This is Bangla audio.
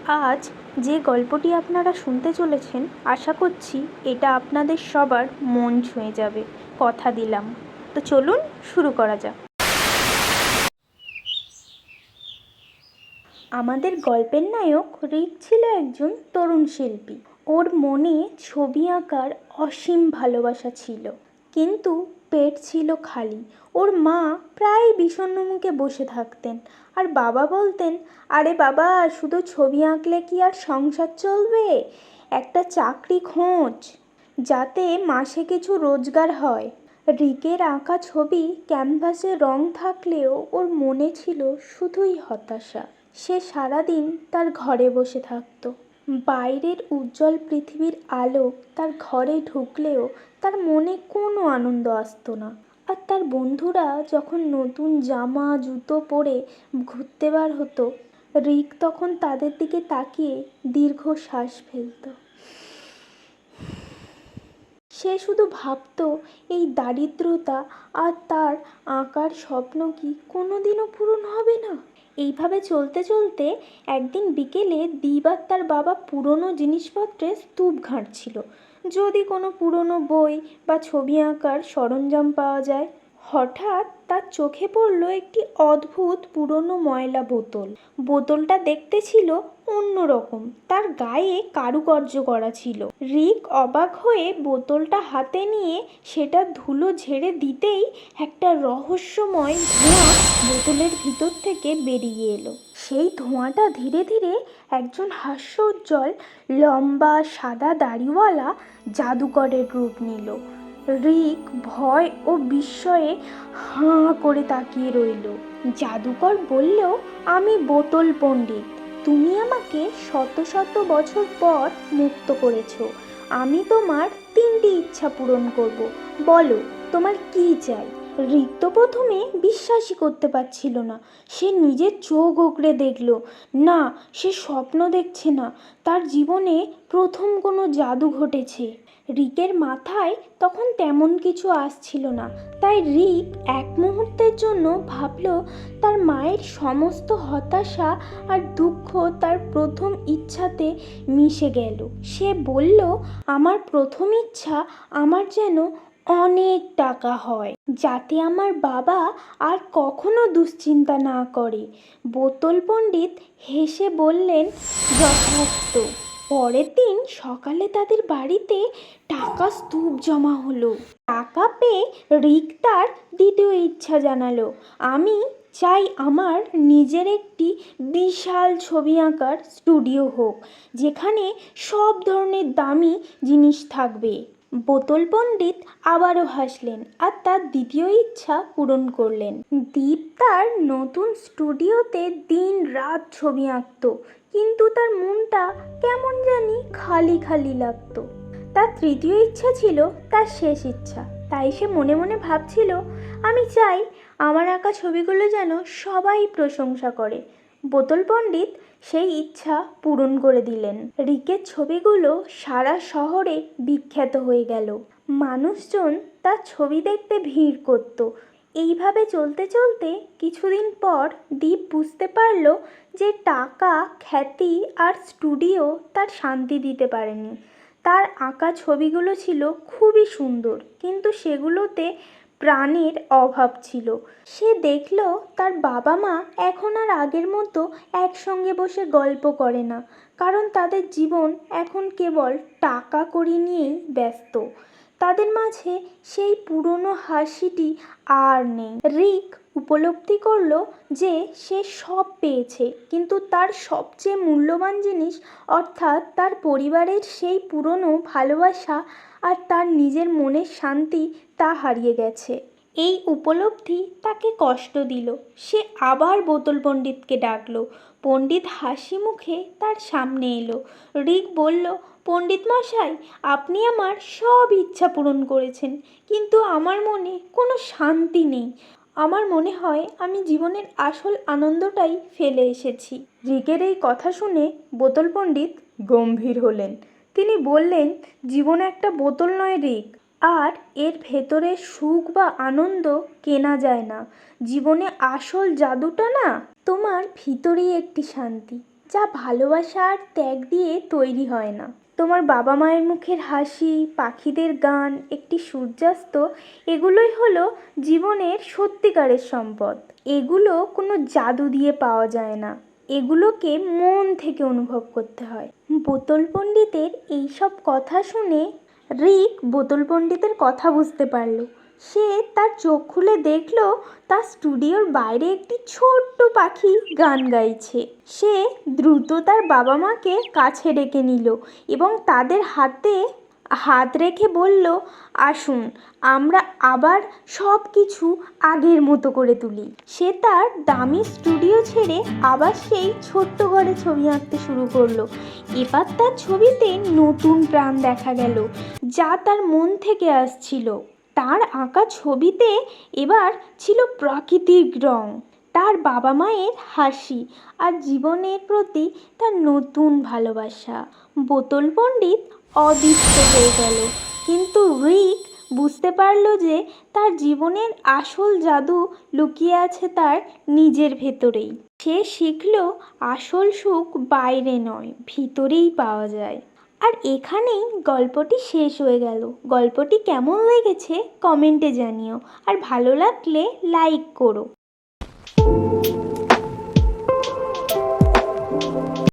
আজ যে গল্পটি আপনারা শুনতে চলেছেন, আশা করছি এটা আপনাদের সবার মন ছুঁয়ে যাবে, কথা দিলাম। তো চলুন শুরু করা যাক। আমাদের গল্পের নায়ক রিক ছিল একজন তরুণ শিল্পী। ওর মনে ছবি আঁকার অসীম ভালোবাসা ছিল, কিন্তু পেট ছিল খালি। ওর মা প্রায় বিষণ্ণ মুখে বসে থাকতেন, আর বাবা বলতেন, আরে বাবা, শুধু ছবি আঁকলে কি আর সংসার চলবে? একটা চাকরি খোঁজ, যাতে মাসে কিছু রোজগার হয়। রিকের আঁকা ছবি ক্যানভাসে রং থাকলেও ওর মনে ছিল শুধুই হতাশা। সে সারাদিন তার ঘরে বসে থাকতো। বাইরের উজ্জ্বল পৃথিবীর আলো তার ঘরে ঢুকলেও তার মনে কোনো আনন্দ আসতো না। আর তার বন্ধুরা যখন নতুন জামা জুতো পরে ঘুরতে বার হতো, রিক তখন তাদের দিকে তাকিয়ে দীর্ঘশ্বাস ফেলত। সে শুধু ভাবতো, এই দারিদ্রতা আর তার আঁকার স্বপ্ন কি কোনোদিনও পূরণ হবে না? এইভাবে চলতে চলতে একদিন বিকেলে দীপ আর তার বাবা পুরনো জিনিসপত্রের স্তূপ ঘাঁটছিল, যদি কোনো পুরনো বই বা ছবি আঁকার সরঞ্জাম পাওয়া যায়। হঠাৎ তার চোখে পড়ল একটি অদ্ভুত পুরনো ময়লা বোতল। বোতলটা দেখতে ছিল অন্যরকম, তার গায়ে কারুকার্য করা ছিল। রিক অবাক হয়ে বোতলটা হাতে নিয়ে সেটা ধুলো ঝেড়ে দিতেই একটা রহস্যময় ধোঁয়া বোতলের ভিতর থেকে বেরিয়ে এলো। সেই ধোঁয়াটা ধীরে ধীরে একজন হাস্যোজ্জ্বল লম্বা সাদা দাড়িওয়ালা জাদুকরের রূপ নিল। রিক ভয় ও বিস্ময়ে হাঁ করে তাকিয়ে রইল। জাদুকর বলল, আমি বোতল পণ্ডিত। তুমি আমাকে শত শত বছর পর মুক্ত করেছ। আমি তোমার 3টি ইচ্ছা পূরণ করব। বলো, তোমার কি চাই? রিক তো প্রথমে বিশ্বাসই করতে পারছিল না। সে নিজের চোখ ওগড়ে দেখল, না, সে স্বপ্ন দেখছে না, তার জীবনে প্রথম কোনো জাদু ঘটেছে। রিকের মাথায় তখন তেমন কিছু আসছিল না, তাই রিক এক মুহূর্তের জন্য ভাবল তার মায়ের সমস্ত হতাশা আর দুঃখ তার প্রথম ইচ্ছাতে মিশে গেল। সে বলল, আমার প্রথম ইচ্ছা, আমার যেন অনেক টাকা হয়, যাতে আমার বাবা আর কখনো দুশ্চিন্তা না করে। বোতল পণ্ডিত হেসে বললেন, যথার্থ। পরের দিন সকালে তাদের বাড়িতে টাকা স্তূপ জমা হলো। টাকা পেয়ে রিক তার দ্বিতীয় ইচ্ছা জানালো, আমি চাই আমার নিজের একটি বিশাল ছবি আঁকার স্টুডিও হোক, যেখানে সব ধরনের দামি জিনিস থাকবে। বোতল পণ্ডিত আবারও হাসলেন আর তার দ্বিতীয় ইচ্ছা পূরণ করলেন। দীপ তার নতুন স্টুডিওতে দিন রাত ছবি আঁকত, কিন্তু তার মনটা কেমন জানি খালি খালি লাগতো। তার তৃতীয় ইচ্ছা ছিল তার শেষ ইচ্ছা, তাই সে মনে মনে ভাবছিল, আমি চাই আমার আঁকা ছবিগুলো যেন সবাই প্রশংসা করে। বোতল পণ্ডিত সেই ইচ্ছা পূরণ করে দিলেন। রিকের ছবিগুলো সারা শহরে বিখ্যাত হয়ে গেল। মানুষজন তার ছবি দেখতে ভিড় করত। এইভাবে চলতে চলতে কিছুদিন পর দীপ বুঝতে পারল যে টাকা, খ্যাতি আর স্টুডিও তার শান্তি দিতে পারেনি। তার আঁকা ছবিগুলো ছিল খুবই সুন্দর, কিন্তু সেগুলোতে প্রাণের অভাব ছিল। সে দেখল তার বাবা মা এখন আর আগের মতো একসঙ্গে বসে গল্প করে না, কারণ তাদের জীবন এখন কেবল টাকা কড়ি নিয়েই ব্যস্ত। তাদের মাঝে সেই পুরনো হাসিটি আর নেই। রিক উপলব্ধি করলো যে সে সব পেয়েছে, কিন্তু তার সবচেয়ে মূল্যবান জিনিস, অর্থাৎ তার পরিবারের সেই পুরনো ভালোবাসা আর তার নিজের মনের শান্তি, তা হারিয়ে গেছে। এই উপলব্ধি তাকে কষ্ট দিল। সে আবার বোতল পণ্ডিতকে ডাকলো। পণ্ডিত হাসি মুখে তার সামনে এলো। রিক বলল, পণ্ডিত মশাই, আপনি আমার সব ইচ্ছা পূরণ করেছেন, কিন্তু আমার মনে কোনো শান্তি নেই। আমার মনে হয় আমি জীবনের আসল আনন্দটাই ফেলে এসেছি। রিকের এই কথা শুনে বোতল পণ্ডিত গম্ভীর হলেন। তিনি বললেন, জীবন একটা বোতল নয় রিক, আর এর ভেতরে সুখ বা আনন্দ কেনা যায় না। জীবনে আসল জাদুটা না তোমার ভিতরেই একটি শান্তি, যা ভালোবাসা আর ত্যাগ দিয়ে তৈরি হয় না। তোমার বাবা মায়ের মুখের হাসি, পাখিদের গান, একটি সূর্যাস্ত, এগুলোই হলো জীবনের সত্যিকারের সম্পদ। এগুলো কোনো জাদু দিয়ে পাওয়া যায় না, এগুলোকে মন থেকে অনুভব করতে হয়। বোতল পণ্ডিতের এইসব কথা শুনে রিক বোতল পণ্ডিতের কথা বুঝতে পারল। সে তার চোখ খুলে দেখল তার স্টুডিওর বাইরে একটি ছোট্ট পাখি গান গাইছে। সে দ্রুত তার বাবা মাকে কাছে ডেকে নিল এবং তাদের হাতে হাত রেখে বলল, আসুন আমরা আবার সব কিছু আগের মতো করে তুলি। সে তার দামি স্টুডিও ছেড়ে আবার সেই ছোট্ট ঘরে ছবি আঁকতে শুরু করলো। এবার তার ছবিতে নতুন প্রাণ দেখা গেল, যা তার মন থেকে আসছিল। তার আঁকা ছবিতে এবার ছিল প্রাকৃতিক রং, তার বাবা মায়ের হাসি আর জীবনের প্রতি তার নতুন ভালোবাসা। বোতল পণ্ডিত অদৃশ্য হয়ে গেল, কিন্তু রিক বুঝতে পারল যে তার জীবনের আসল জাদু লুকিয়ে আছে তার নিজের ভেতরেই। সে শিখল আসল সুখ বাইরে নয়, ভিতরেই পাওয়া যায়। আর এখানেই গল্পটি শেষ হয়ে গেল। গল্পটি কেমন লেগেছে কমেন্টে জানিও, আর ভালো লাগলে লাইক করো।